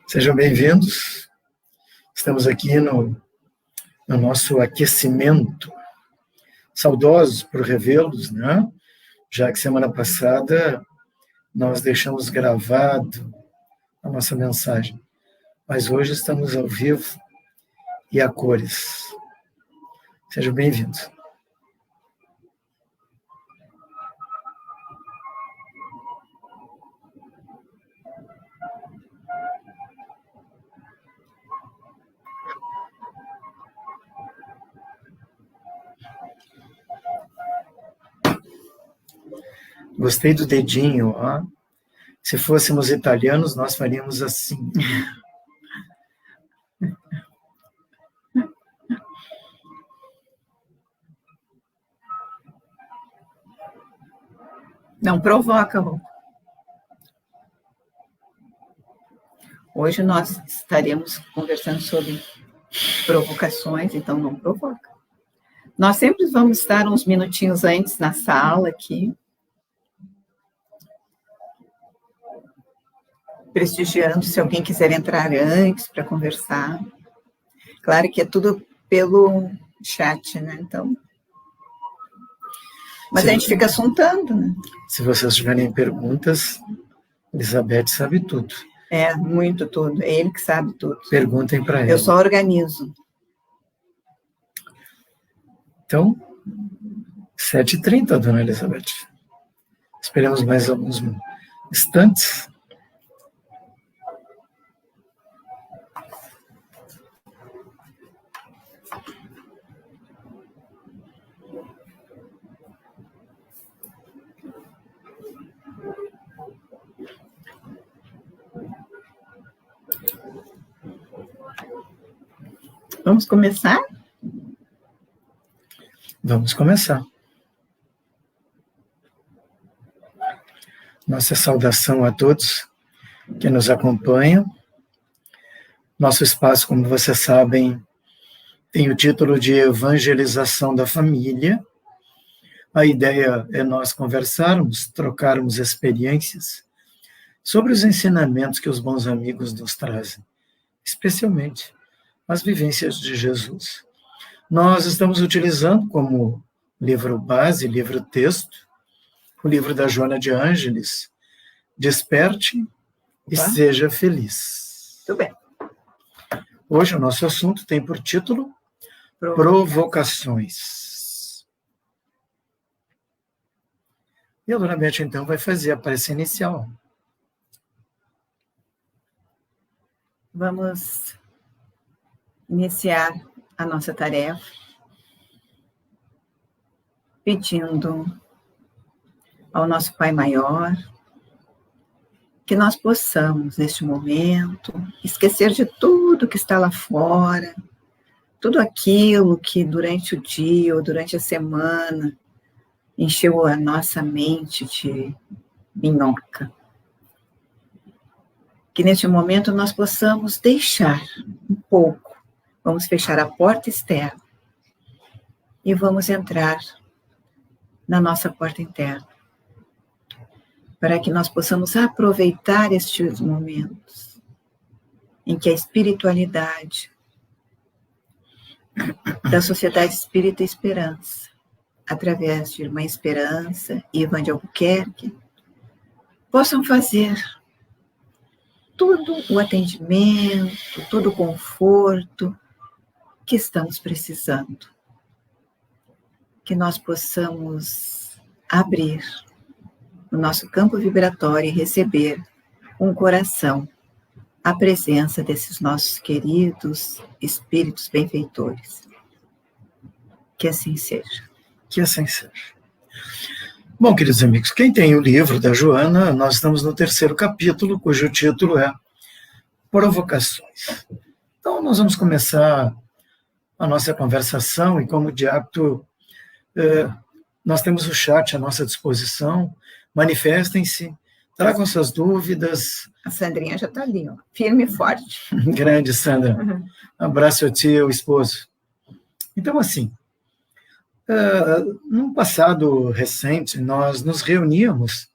Sejam bem-vindos. Estamos aqui no nosso aquecimento. Saudosos por revê-los, né? Já que semana passada nós deixamos gravado a nossa mensagem. Mas hoje estamos ao vivo e a cores. Sejam bem-vindos. Gostei do dedinho, ó. Se fôssemos italianos, nós faríamos assim. Não provoca, Rô. Hoje nós estaremos conversando sobre provocações, então não provoca. Nós sempre vamos estar uns minutinhos antes na sala aqui, prestigiando se alguém quiser entrar antes para conversar. Claro que é tudo pelo chat, né? Então, mas a gente fica assuntando, né? Se vocês tiverem perguntas, Elizabeth sabe tudo. É, muito tudo. É ele que sabe tudo. Perguntem para ela. Eu só organizo. Então, 7h30, dona Elizabeth. Esperamos mais alguns instantes. Vamos começar? Vamos começar. Nossa saudação a todos que nos acompanham. Nosso espaço, como vocês sabem, tem o título de Evangelização da Família. A ideia é nós conversarmos, trocarmos experiências sobre os ensinamentos que os bons amigos nos trazem, especialmente as vivências de Jesus. Nós estamos utilizando como livro base, livro texto, o livro da Joana de Ângeles, Desperte e Seja Feliz. Tudo bem. Hoje o nosso assunto tem por título Provocações. E a dona Beth, então, vai fazer a prece inicial. Vamos iniciar a nossa tarefa pedindo ao nosso Pai Maior que nós possamos, neste momento, esquecer de tudo que está lá fora, tudo aquilo que durante o dia ou durante a semana encheu a nossa mente de minhoca. Que neste momento nós possamos deixar um pouco. Vamos fechar a porta externa e vamos entrar na nossa porta interna, para que nós possamos aproveitar estes momentos em que a espiritualidade da Sociedade Espírita Esperança, através de Irmã Esperança e Ivan de Albuquerque, possam fazer todo o atendimento, todo o conforto que estamos precisando. Que nós possamos abrir o nosso campo vibratório e receber com o coração a presença desses nossos queridos espíritos benfeitores. Que assim seja. Que assim seja. Bom, queridos amigos, quem tem o livro da Joana, nós estamos no 3º capítulo, cujo título é Provocações. Então, nós vamos começar a nossa conversação, e como de hábito, Nós temos o chat à nossa disposição. Manifestem-se, tragam suas dúvidas. A Sandrinha já está ali, ó, firme e forte. Grande, Sandra. Abraço a ti, ao esposo. Então, assim, num passado recente, nós nos reuníamos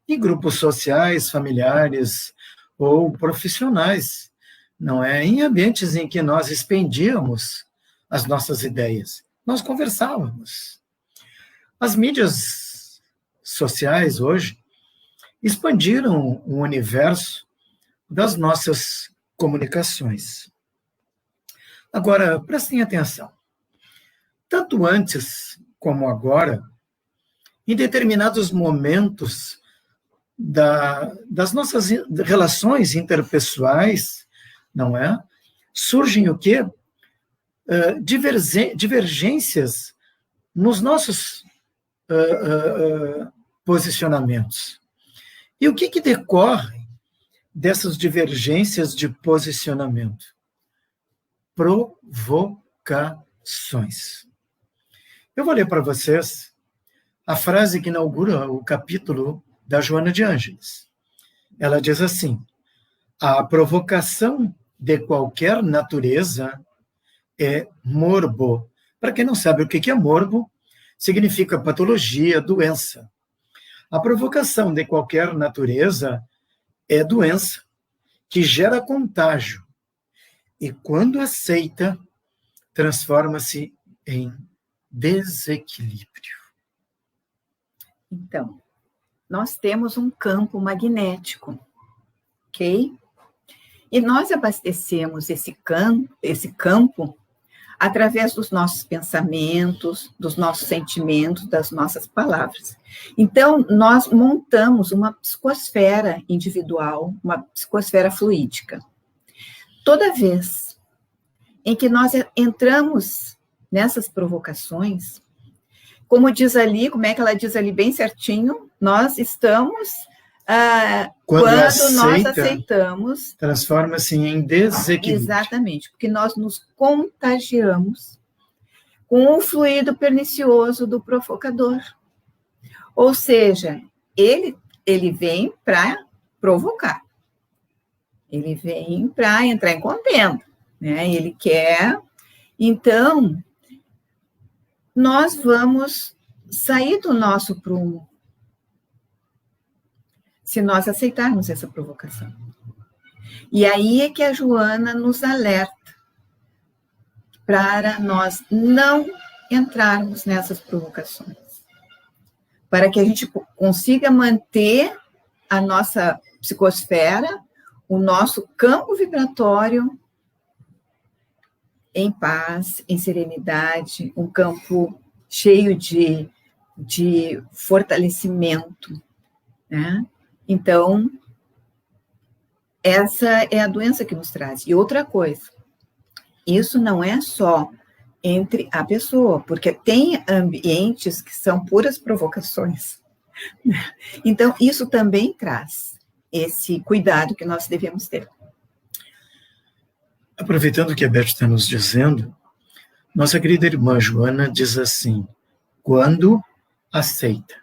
em grupos sociais, familiares ou profissionais, não é? Em ambientes em que nós expendíamos as nossas ideias. Nós conversávamos. As mídias sociais hoje expandiram o universo das nossas comunicações. Agora, prestem atenção. Tanto antes como agora, em determinados momentos das nossas relações interpessoais, não é? Surgem o quê? Divergências nos nossos posicionamentos. E o que decorre dessas divergências de posicionamento? Provocações. Eu vou ler para vocês a frase que inaugura o capítulo da Joana de Ângeles. Ela diz assim: a provocação de qualquer natureza é morbo. Para quem não sabe o que é morbo, significa patologia, doença. A provocação de qualquer natureza é doença que gera contágio e, quando aceita, transforma-se em desequilíbrio. Então, nós temos um campo magnético, ok? E nós abastecemos esse campo através dos nossos pensamentos, dos nossos sentimentos, das nossas palavras. Então, nós montamos uma psicosfera individual, uma psicosfera fluídica. Toda vez em que nós entramos nessas provocações, como diz ali, como é que ela diz ali bem certinho, nós estamos... quando nós aceitamos, transforma-se em desequilíbrio. Exatamente, porque nós nos contagiamos com o fluido pernicioso do provocador. Ou seja, ele vem para provocar. Ele vem para entrar em contenda, né? Ele quer. Então, nós vamos sair do nosso prumo se nós aceitarmos essa provocação. E aí é que a Joana nos alerta para nós não entrarmos nessas provocações, para que a gente consiga manter a nossa psicosfera, o nosso campo vibratório em paz, em serenidade, um campo cheio de fortalecimento, né? Então, essa é a doença que nos traz. E outra coisa, isso não é só entre a pessoa, porque tem ambientes que são puras provocações. Então, isso também traz esse cuidado que nós devemos ter. Aproveitando o que a Beth está nos dizendo, nossa querida irmã Joana diz assim: quando aceita.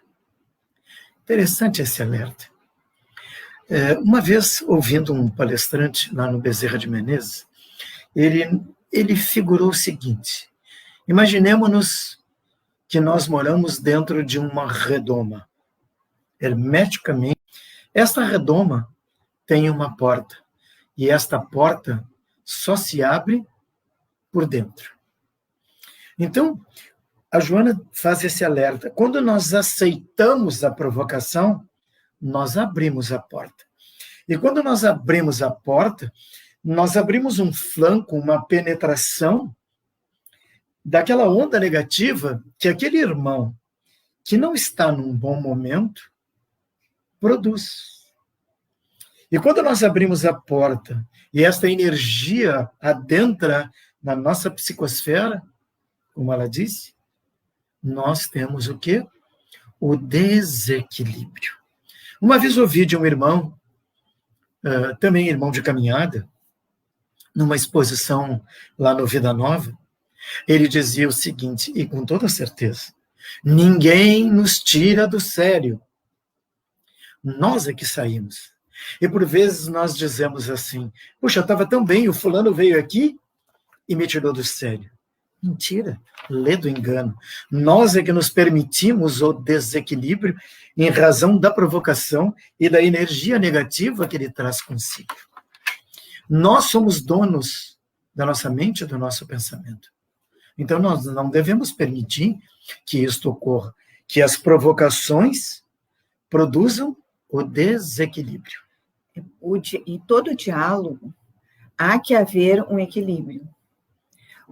Interessante esse alerta. Uma vez, ouvindo um palestrante lá no Bezerra de Menezes, ele figurou o seguinte: imaginemos-nos que nós moramos dentro de uma redoma. Hermeticamente, esta redoma tem uma porta, e esta porta só se abre por dentro. Então, a Joana faz esse alerta. Quando nós aceitamos a provocação, nós abrimos a porta. E quando nós abrimos a porta, nós abrimos um flanco, uma penetração daquela onda negativa que aquele irmão que não está num bom momento produz. E quando nós abrimos a porta e esta energia adentra na nossa psicosfera, como ela disse, nós temos o quê? O desequilíbrio. Uma vez ouvi de um irmão, também irmão de caminhada, numa exposição lá no Vida Nova, ele dizia o seguinte, e com toda certeza: Ninguém nos tira do sério. Nós é que saímos. E por vezes nós dizemos assim, puxa, eu estava tão bem, o fulano veio aqui e me tirou do sério. Mentira, lê do engano. Nós é que nos permitimos o desequilíbrio em razão da provocação e da energia negativa que ele traz consigo. Nós somos donos da nossa mente e do nosso pensamento. Então, nós não devemos permitir que isto ocorra, que as provocações produzam o desequilíbrio. E todo diálogo há que haver um equilíbrio.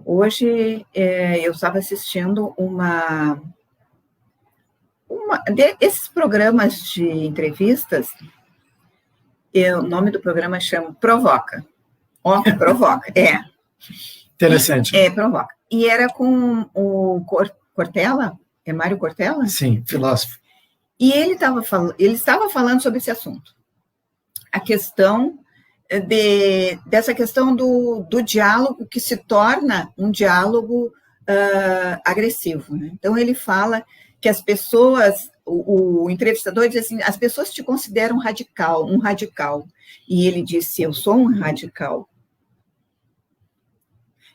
Hoje, eu estava assistindo esses programas de entrevistas, o nome do programa chama Provoca. Provoca, Interessante. Provoca. E era com o Cortella, Mário Cortella? Sim, filósofo. E ele estava falando sobre esse assunto. A questão dessa questão do diálogo que se torna um diálogo agressivo. Né? Então, ele fala que as pessoas, o entrevistador diz assim, as pessoas te consideram um radical. E ele disse, eu sou um radical.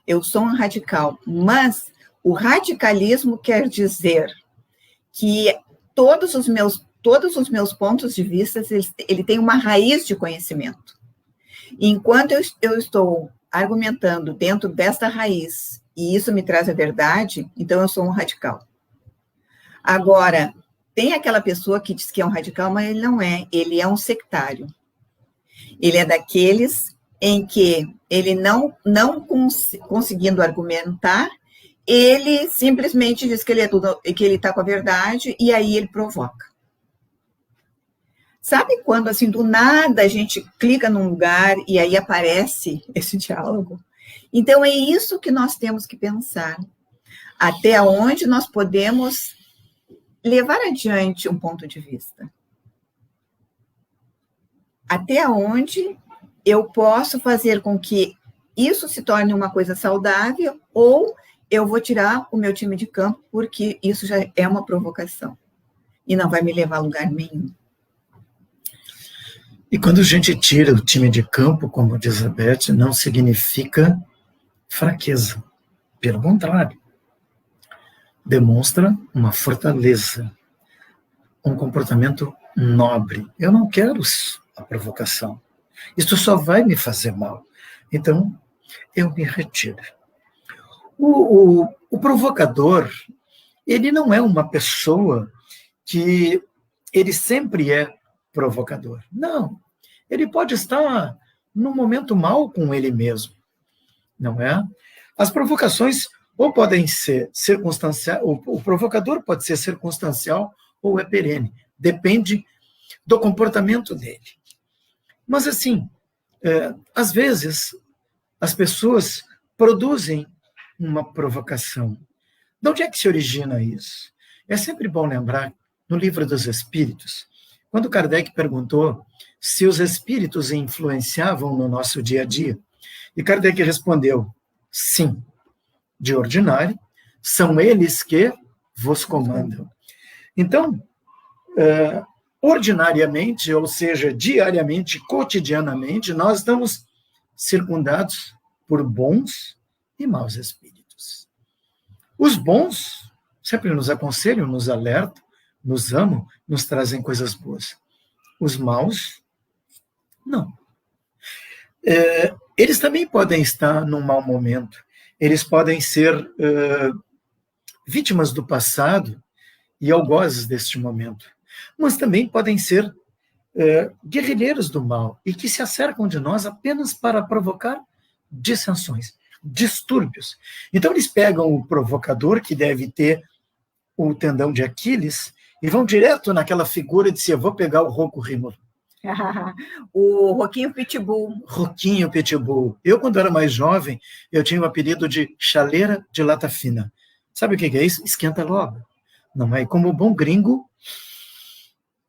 Eu sou um radical, mas o radicalismo quer dizer que todos os meus pontos de vista, ele tem uma raiz de conhecimento. Enquanto eu estou argumentando dentro desta raiz, e isso me traz a verdade, então eu sou um radical. Agora, tem aquela pessoa que diz que é um radical, mas ele não é, ele é um sectário. Ele é daqueles em que ele não conseguindo argumentar, ele simplesmente diz que ele está com a verdade, e aí ele provoca. Sabe quando, assim, do nada a gente clica num lugar e aí aparece esse diálogo? Então, é isso que nós temos que pensar. Até onde nós podemos levar adiante um ponto de vista? Até onde eu posso fazer com que isso se torne uma coisa saudável ou eu vou tirar o meu time de campo porque isso já é uma provocação e não vai me levar a lugar nenhum. E quando a gente tira o time de campo, como diz a Beth, não significa fraqueza. Pelo contrário, demonstra uma fortaleza, um comportamento nobre. Eu não quero a provocação. Isso só vai me fazer mal. Então, eu me retiro. O provocador, ele não é uma pessoa que ele sempre é provocador. Não. Ele pode estar num momento mal com ele mesmo. Não é? As provocações ou podem ser circunstanciais, o provocador pode ser circunstancial ou é perene. Depende do comportamento dele. Mas, assim, às vezes, as pessoas produzem uma provocação. De onde é que se origina isso? É sempre bom lembrar, no Livro dos Espíritos, quando Kardec perguntou se os espíritos influenciavam no nosso dia a dia, e Kardec respondeu, sim, de ordinário, são eles que vos comandam. Então, ordinariamente, ou seja, diariamente, cotidianamente, nós estamos circundados por bons e maus espíritos. Os bons sempre nos aconselham, nos alertam, nos amam, nos trazem coisas boas. Os maus, não. Eles também podem estar num mau momento. Eles podem ser vítimas do passado e algozes deste momento. Mas também podem ser guerrilheiros do mal e que se acercam de nós apenas para provocar dissensões, distúrbios. Então, eles pegam o provocador, que deve ter o tendão de Aquiles, e vão direto naquela figura de eu vou pegar o Rocco Rímolo. O Roquinho Pitbull. Roquinho Pitbull. Eu, quando era mais jovem, eu tinha o apelido de chaleira de lata fina. Sabe o que é isso? Esquenta logo. Não é? E como bom gringo,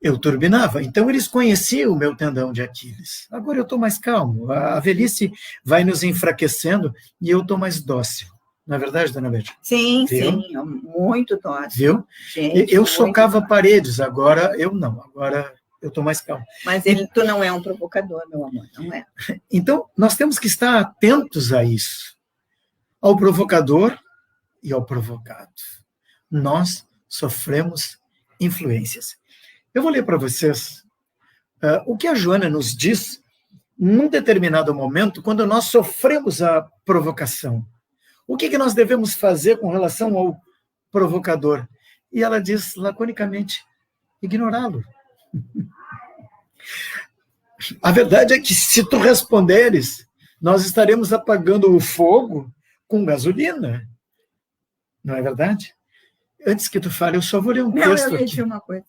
eu turbinava. Então, eles conheciam o meu tendão de Aquiles. Agora eu estou mais calmo. A velhice vai nos enfraquecendo e eu estou mais dócil. Não é verdade, dona Beth? Sim, Viu? sim, muito dócil. Viu? Gente, eu muito socava dócil. paredes, agora eu não. Agora eu estou mais calmo. Mas tu não é um provocador, meu amor, não é. Então, nós temos que estar atentos a isso. Ao provocador e ao provocado. Nós sofremos influências. Eu vou ler para vocês o que a Joana nos diz num determinado momento, quando nós sofremos a provocação. O que nós devemos fazer com relação ao provocador? E ela diz laconicamente, ignorá-lo. A verdade é que se tu responderes, nós estaremos apagando o fogo com gasolina. Não é verdade? Antes que tu fale, eu só vou ler um texto eu ia aqui. dizer uma coisa.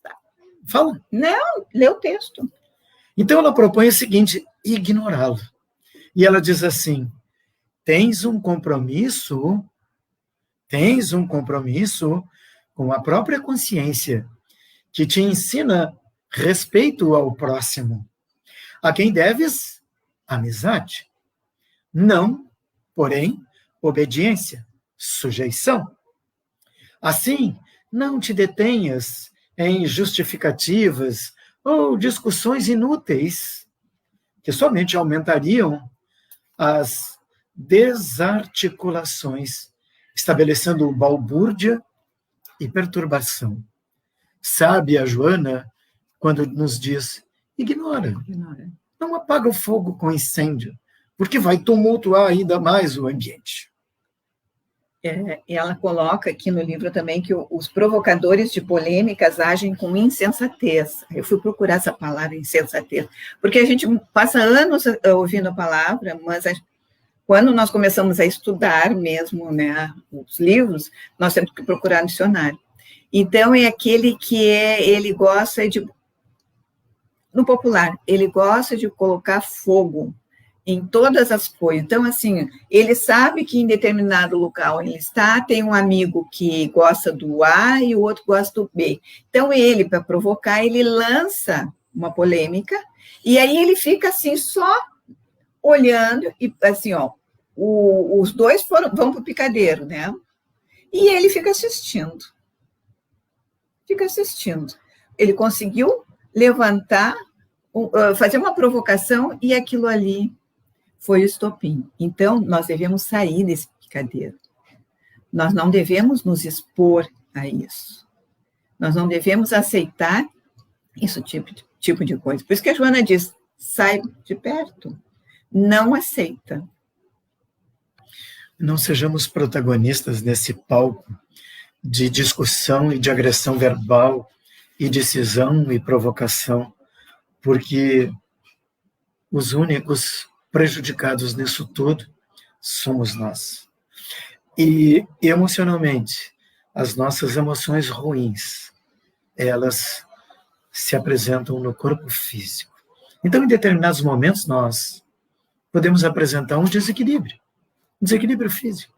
Fala. Não, lê o texto. Então ela propõe o seguinte, ignorá-lo. E ela diz assim, tens um compromisso com a própria consciência que te ensina respeito ao próximo, a quem deves amizade. Não, porém, obediência, sujeição. Assim, não te detenhas em justificativas ou discussões inúteis, que somente aumentariam as desarticulações, estabelecendo balbúrdia e perturbação. Sabe a Joana quando nos diz, ignora. Não apaga o fogo com incêndio, porque vai tumultuar ainda mais o ambiente. E ela coloca aqui no livro também que os provocadores de polêmicas agem com insensatez. Eu fui procurar essa palavra, insensatez, porque a gente passa anos ouvindo a palavra, mas quando nós começamos a estudar mesmo, né, os livros, nós temos que procurar no dicionário. Então, é aquele que ele gosta de, no popular, ele gosta de colocar fogo em todas as coisas. Então, assim, ele sabe que em determinado local ele está, tem um amigo que gosta do A e o outro gosta do B. Então, ele, para provocar, ele lança uma polêmica, e aí ele fica assim, só olhando, e assim, ó, os dois vão para o picadeiro, né? E ele fica assistindo. Ele conseguiu levantar, fazer uma provocação, e aquilo ali foi o estopim. Então, nós devemos sair desse picadeiro. Nós não devemos nos expor a isso. Nós não devemos aceitar esse tipo de coisa. Por isso que a Joana diz, sai de perto. Não aceita. Não sejamos protagonistas nesse palco de discussão e de agressão verbal, e de cisão e provocação, porque os únicos prejudicados nisso tudo somos nós. E emocionalmente, as nossas emoções ruins, elas se apresentam no corpo físico. Então, em determinados momentos, nós podemos apresentar um desequilíbrio físico.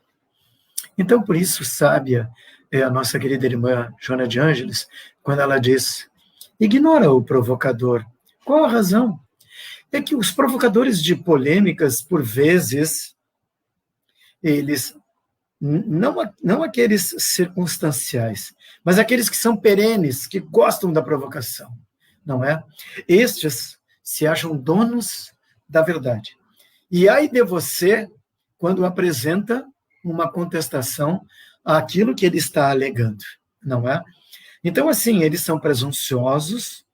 Então, por isso, sábia é a nossa querida irmã Joana de Ângeles, quando ela diz, ignora o provocador. Qual a razão? É que os provocadores de polêmicas, por vezes, eles, não aqueles circunstanciais, mas aqueles que são perenes, que gostam da provocação, não é? Estes se acham donos da verdade. E ai de você quando apresenta uma contestação àquilo que ele está alegando, não é? Então, assim, eles são presunçosos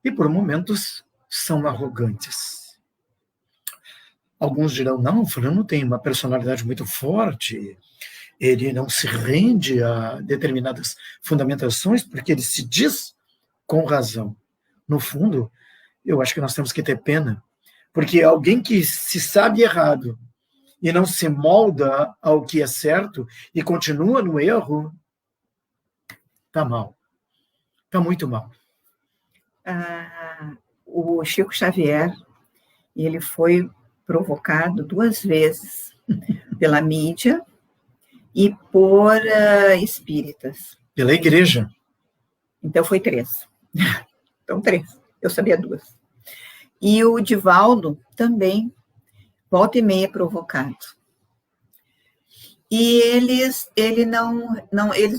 e, por momentos, são arrogantes. Alguns dirão, não, fulano tem uma personalidade muito forte, ele não se rende a determinadas fundamentações porque ele se diz com razão. No fundo, eu acho que nós temos que ter pena, porque alguém que se sabe errado e não se molda ao que é certo e continua no erro, está mal. Está muito mal. O Chico Xavier, ele foi provocado 2 vezes pela mídia e por espíritas. Pela igreja. Então, foi 3. Então, 3. Eu sabia 2. E o Divaldo também, volta e meia, provocado. E eles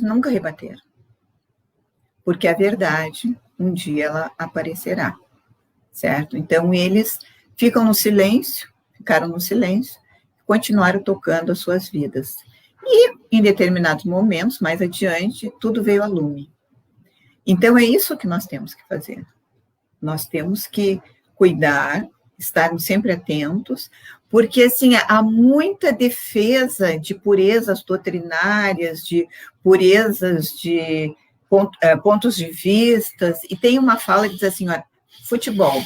nunca rebateram, porque a verdade, um dia ela aparecerá, certo? Então, eles ficaram no silêncio, continuaram tocando as suas vidas. E, em determinados momentos, mais adiante, tudo veio a lume. Então, é isso que nós temos que fazer. Nós temos que cuidar, estarmos sempre atentos, porque, assim, há muita defesa de purezas doutrinárias, de purezas de pontos de vistas, e tem uma fala que diz assim, ó, futebol,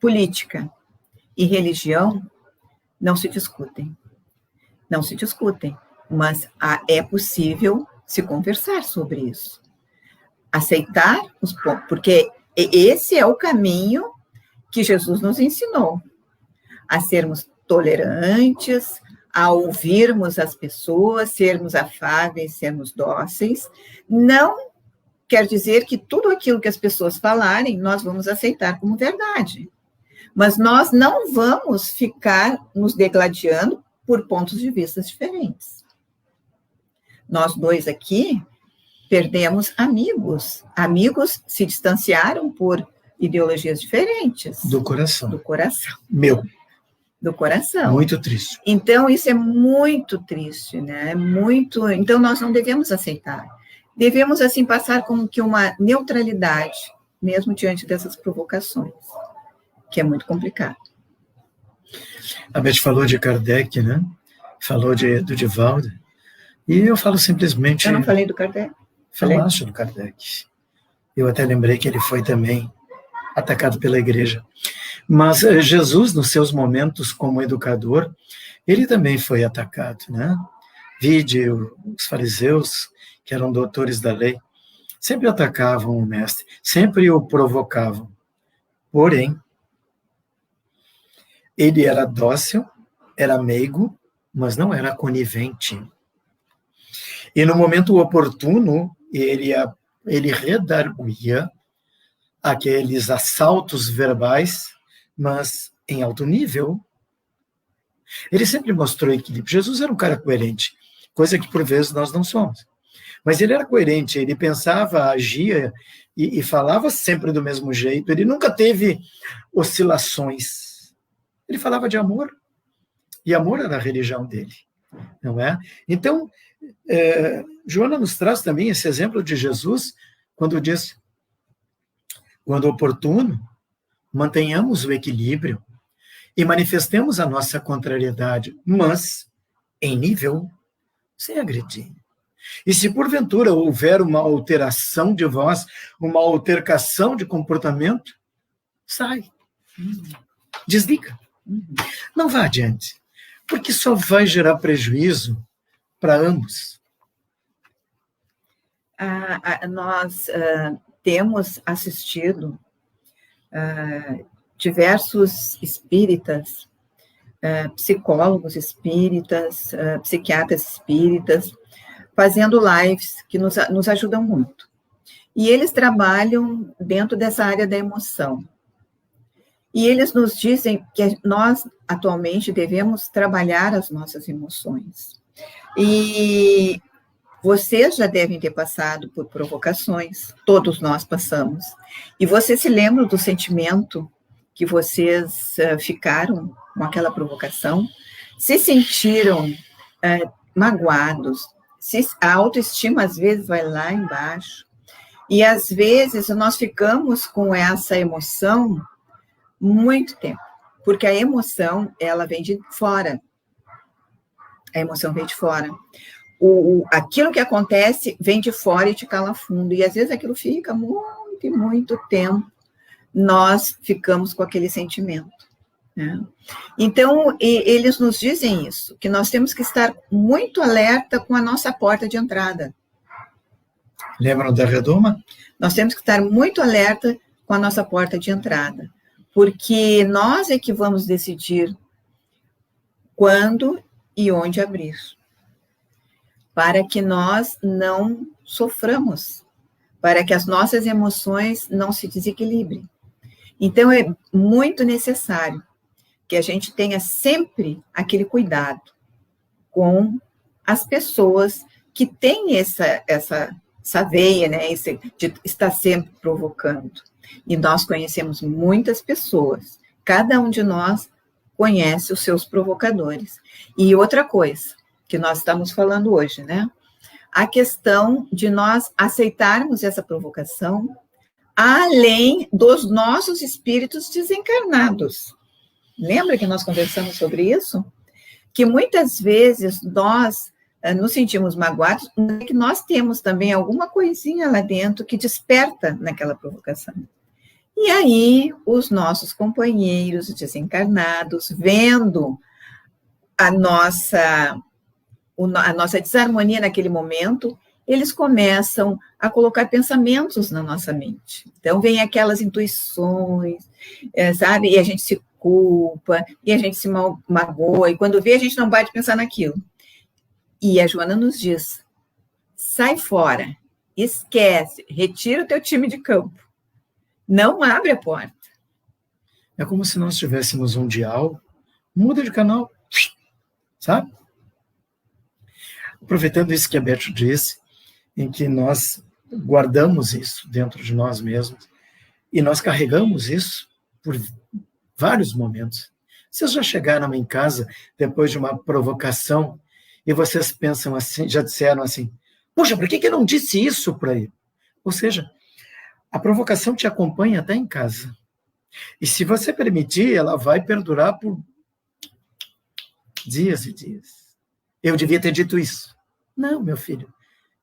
política e religião não se discutem, mas é possível se conversar sobre isso, aceitar os pontos, porque esse é o caminho que Jesus nos ensinou, a sermos tolerantes, a ouvirmos as pessoas, sermos afáveis, sermos dóceis. Não quer dizer que tudo aquilo que as pessoas falarem, nós vamos aceitar como verdade. Mas nós não vamos ficar nos degladiando por pontos de vista diferentes. Nós dois aqui perdemos amigos. Amigos se distanciaram por ideologias diferentes. Do coração. Do coração. Meu. Do coração. Muito triste. Então, isso é muito triste, né? Muito. Então, nós não devemos aceitar. Devemos, assim, passar como que uma neutralidade, mesmo diante dessas provocações, que é muito complicado. A Beth falou de Kardec, né? Falou do Divaldo. E eu falo simplesmente... Eu não falei do Kardec. Falaste do Kardec. Eu até lembrei que ele foi também atacado pela igreja. Mas Jesus, nos seus momentos como educador, ele também foi atacado, né? Vide os fariseus, que eram doutores da lei, sempre atacavam o mestre, sempre o provocavam. Porém, ele era dócil, era meigo, mas não era conivente. E no momento oportuno, ele redarguía aqueles assaltos verbais, mas em alto nível. Ele sempre mostrou equilíbrio. Jesus era um cara coerente, coisa que por vezes nós não somos. Mas ele era coerente, ele pensava, agia e falava sempre do mesmo jeito. Ele nunca teve oscilações. Ele falava de amor, e amor era a religião dele, não é? Então, Joana nos traz também esse exemplo de Jesus, quando diz, quando oportuno, mantenhamos o equilíbrio e manifestemos a nossa contrariedade, mas em nível, sem agredir. E se porventura houver uma alteração de voz, uma altercação de comportamento, sai. Desliga. Não vá adiante, porque só vai gerar prejuízo para ambos. Nós temos assistido diversos espíritas, psicólogos espíritas, psiquiatras espíritas, fazendo lives que nos ajudam muito. E eles trabalham dentro dessa área da emoção. E eles nos dizem que nós, atualmente, devemos trabalhar as nossas emoções. E vocês já devem ter passado por provocações, todos nós passamos. E vocês se lembram do sentimento que vocês ficaram com aquela provocação? Se sentiram magoados? A autoestima, às vezes, vai lá embaixo. E, às vezes, nós ficamos com essa emoção muito tempo, porque a emoção, ela vem de fora. A emoção vem de fora. Aquilo que acontece vem de fora e te cala fundo, e às vezes aquilo fica muito e muito tempo, nós ficamos com aquele sentimento, né? Então, eles nos dizem isso, que nós temos que estar muito alerta com a nossa porta de entrada. Lembram da redoma? Nós temos que estar muito alerta com a nossa porta de entrada, porque nós é que vamos decidir quando e onde abrir, para que nós não soframos, para que as nossas emoções não se desequilibrem. Então, é muito necessário que a gente tenha sempre aquele cuidado com as pessoas que têm essa veia, né, de estar sempre provocando. E nós conhecemos muitas pessoas, cada um de nós conhece os seus provocadores. E outra coisa que nós estamos falando hoje, né, a questão de nós aceitarmos essa provocação além dos nossos espíritos desencarnados. Lembra que nós conversamos sobre isso? Que muitas vezes nós nos sentimos magoados, que nós temos também alguma coisinha lá dentro que desperta naquela provocação. E aí, os nossos companheiros desencarnados, vendo a nossa desarmonia naquele momento, eles começam a colocar pensamentos na nossa mente. Então, vem aquelas intuições, sabe? E a gente se culpa, e a gente se magoa, e quando vê, a gente não vai pensar naquilo. E a Joana nos diz, sai fora, esquece, retira o teu time de campo. Não abre a porta. É como se nós tivéssemos um dial, muda de canal, sabe? Aproveitando isso que a Beth disse, em que nós guardamos isso dentro de nós mesmos, e nós carregamos isso por vários momentos. Vocês já chegaram em casa depois de uma provocação e vocês pensam assim, já disseram assim, poxa, por que eu não disse isso para ele? Ou seja, a provocação te acompanha até em casa. E se você permitir, ela vai perdurar por dias e dias. Eu devia ter dito isso. Não, meu filho,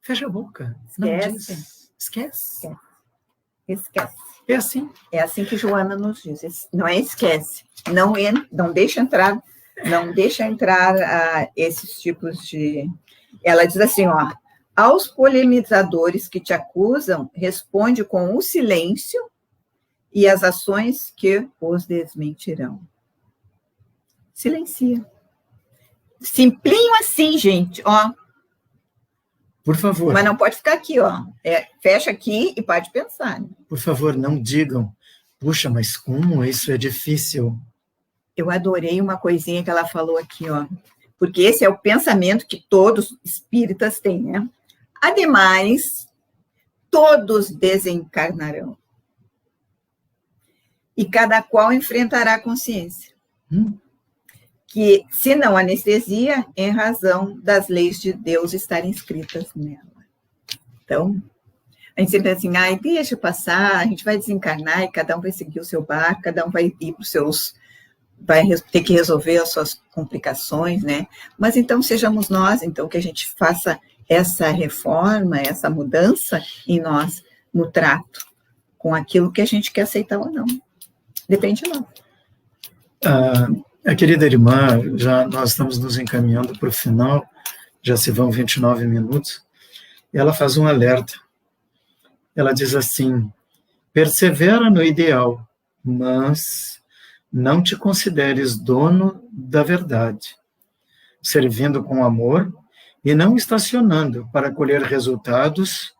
fecha a boca. Esquece. Não diz. Esquece. Esquece. É assim. É assim que Joana nos diz. Não é esquece. Não deixa entrar, esses tipos de... Ela diz assim, ó, aos polemizadores que te acusam, responde com o silêncio e as ações que os desmentirão. Silencia. Simplinho assim, gente, ó. Por favor. Mas não pode ficar aqui, ó. Fecha aqui e pode pensar. Né? Por favor, não digam, puxa, mas como isso é difícil? Eu adorei uma coisinha que ela falou aqui, ó. Porque esse é o pensamento que todos espíritas têm, né? Ademais, todos desencarnarão. E cada qual enfrentará a consciência. Que, se não anestesia, em razão das leis de Deus estarem escritas nela. Então, a gente sempre pensa assim, ai, deixa passar, a gente vai desencarnar e cada um vai seguir o seu barco, cada um vai ir para os seus... vai ter que resolver as suas complicações, né? Mas então, sejamos nós, então, que a gente faça essa reforma, essa mudança em nós, no trato, com aquilo que a gente quer aceitar ou não. Depende de nós. A querida irmã, nós estamos nos encaminhando para o final, já se vão 29 minutos, e ela faz um alerta. Ela diz assim, persevera no ideal, mas não te consideres dono da verdade, servindo com amor e não estacionando para colher resultados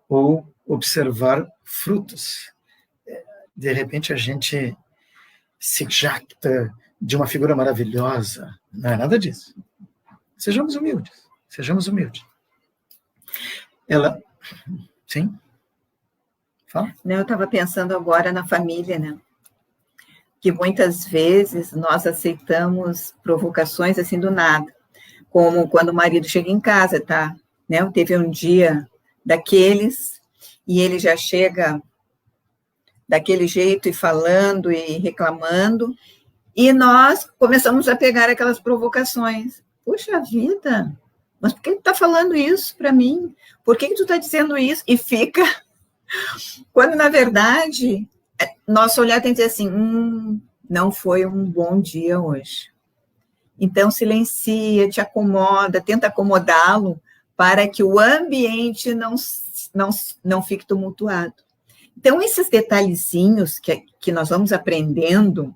ou observar frutos. De repente a gente se jacta de uma figura maravilhosa. Não é nada disso. Sejamos humildes. Sejamos humildes. Ela... Sim? Fala. Eu estava pensando agora na família, né? Que muitas vezes nós aceitamos provocações assim do nada. Como quando o marido chega em casa, tá? Né? Teve um dia daqueles e ele já chega daquele jeito e falando e reclamando, e nós começamos a pegar aquelas provocações. Puxa vida, mas por que tu está falando isso para mim? Por que tu está dizendo isso? E fica... Quando, na verdade, nosso olhar tem que dizer assim, não foi um bom dia hoje. Então, silencia, te acomoda, tenta acomodá-lo para que o ambiente não fique tumultuado. Então, esses detalhezinhos que nós vamos aprendendo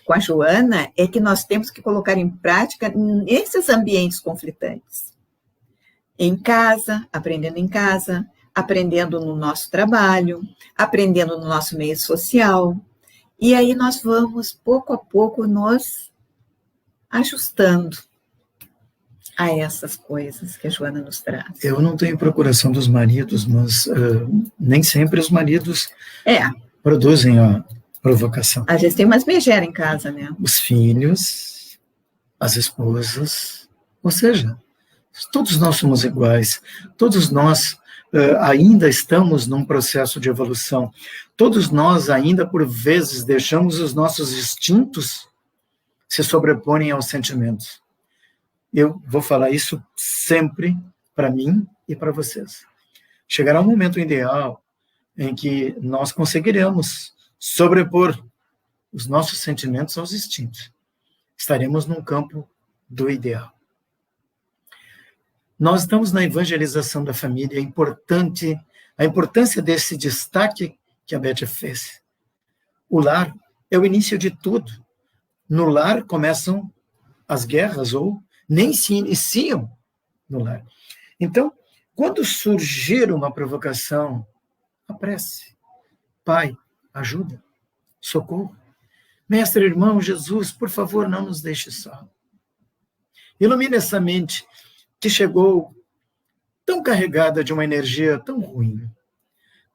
com a Joana é que nós temos que colocar em prática nesses ambientes conflitantes. Em casa, aprendendo no nosso trabalho, aprendendo no nosso meio social. E aí nós vamos, pouco a pouco, nos ajustando a essas coisas que a Joana nos traz. Eu não tenho procuração dos maridos, mas nem sempre os maridos produzem a provocação. Às vezes tem umas megeras em casa, né? Os filhos, as esposas, ou seja, todos nós somos iguais, todos nós ainda estamos num processo de evolução, todos nós ainda, por vezes, deixamos os nossos instintos se sobreporem aos sentimentos. Eu vou falar isso sempre para mim e para vocês. Chegará um momento ideal em que nós conseguiremos sobrepor os nossos sentimentos aos instintos. Estaremos num campo do ideal. Nós estamos na evangelização da família, a importância desse destaque que a Beth fez. O lar é o início de tudo. No lar começam as guerras, ou nem se iniciam no lar. Então, quando surgir uma provocação, a prece. Pai, ajuda, socorro. Mestre, irmão, Jesus, por favor, não nos deixe só. Ilumine essa mente que chegou tão carregada de uma energia tão ruim.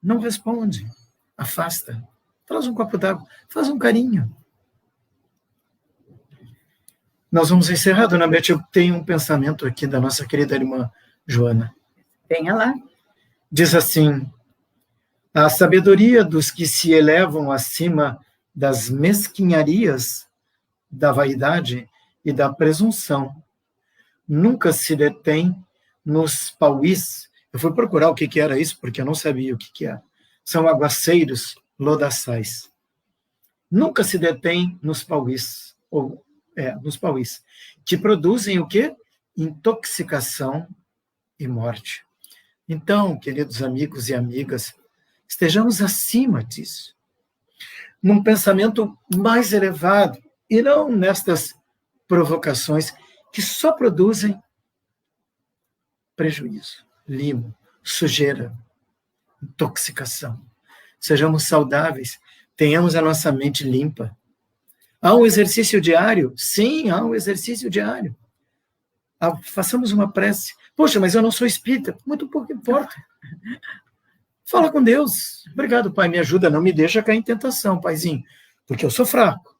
Não responde, afasta, traz um copo d'água, faz um carinho. Nós vamos encerrar, dona Beth. Eu tenho um pensamento aqui da nossa querida irmã Joana. Venha lá. Diz assim: a sabedoria dos que se elevam acima das mesquinharias, da vaidade e da presunção nunca se detém nos pauís. Eu fui procurar o que era isso, porque eu não sabia o que era. São aguaceiros lodaçais. Nunca se detém nos pauís, nos pauís, que produzem o quê? Intoxicação e morte. Então, queridos amigos e amigas, estejamos acima disso, num pensamento mais elevado, e não nestas provocações que só produzem prejuízo, limo, sujeira, intoxicação. Sejamos saudáveis, tenhamos a nossa mente limpa. Há um exercício diário? Sim, há um exercício diário. Façamos uma prece. Poxa, mas eu não sou espírita. Muito pouco importa. Fala com Deus. Obrigado, Pai, me ajuda, não me deixa cair em tentação, Paizinho, porque eu sou fraco.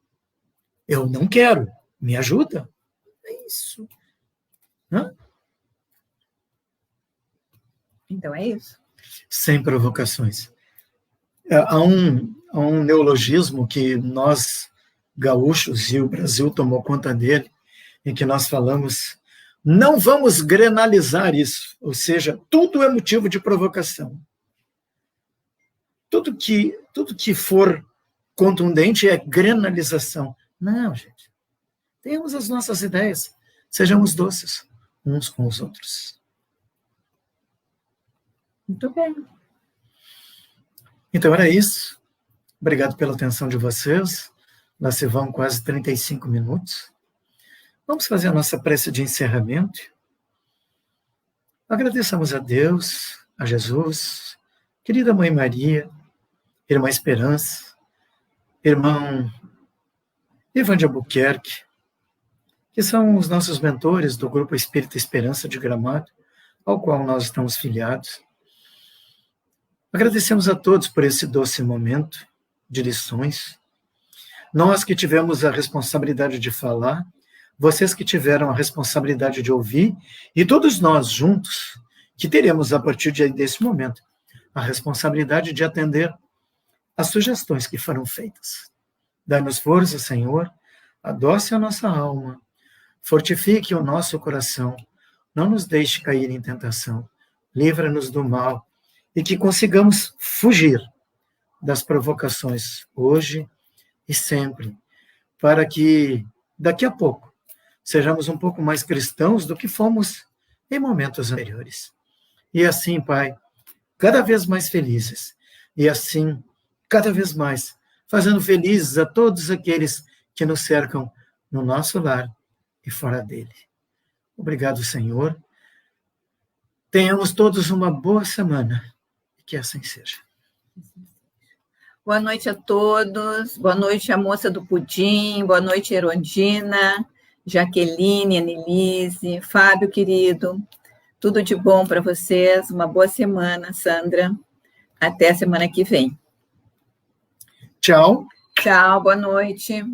Eu não quero. Me ajuda. É isso. Hã? Então é isso. Sem provocações. Há um neologismo que nós, gaúchos, e o Brasil tomou conta dele, em que nós falamos, não vamos grenalizar isso, ou seja, tudo é motivo de provocação. Tudo que for contundente é grenalização. Não, gente. Temos as nossas ideias. Sejamos doces uns com os outros. Muito bem. Então era isso. Obrigado pela atenção de vocês. Lá se vão quase 35 minutos. Vamos fazer a nossa prece de encerramento. Agradeçamos a Deus, a Jesus, querida Mãe Maria, Irmã Esperança, irmão Ivan de Albuquerque, que são os nossos mentores do Grupo Espírita Esperança de Gramado, ao qual nós estamos filiados. Agradecemos a todos por esse doce momento de lições. Nós que tivemos a responsabilidade de falar, vocês que tiveram a responsabilidade de ouvir, e todos nós juntos, que teremos a partir desse momento a responsabilidade de atender às sugestões que foram feitas. Dai-nos força, Senhor, adoce a nossa alma, fortifique o nosso coração, não nos deixe cair em tentação, livra-nos do mal, e que consigamos fugir das provocações hoje e sempre, para que daqui a pouco sejamos um pouco mais cristãos do que fomos em momentos anteriores. E assim, Pai, cada vez mais felizes, e assim, cada vez mais, fazendo felizes a todos aqueles que nos cercam no nosso lar e fora dele. Obrigado, Senhor. Tenhamos todos uma boa semana. Que assim seja. Boa noite a todos. Boa noite a moça do pudim. Boa noite, Erondina, Jaqueline, Anelise, Fábio, querido. Tudo de bom para vocês. Uma boa semana, Sandra. Até a semana que vem. Tchau. Tchau, boa noite.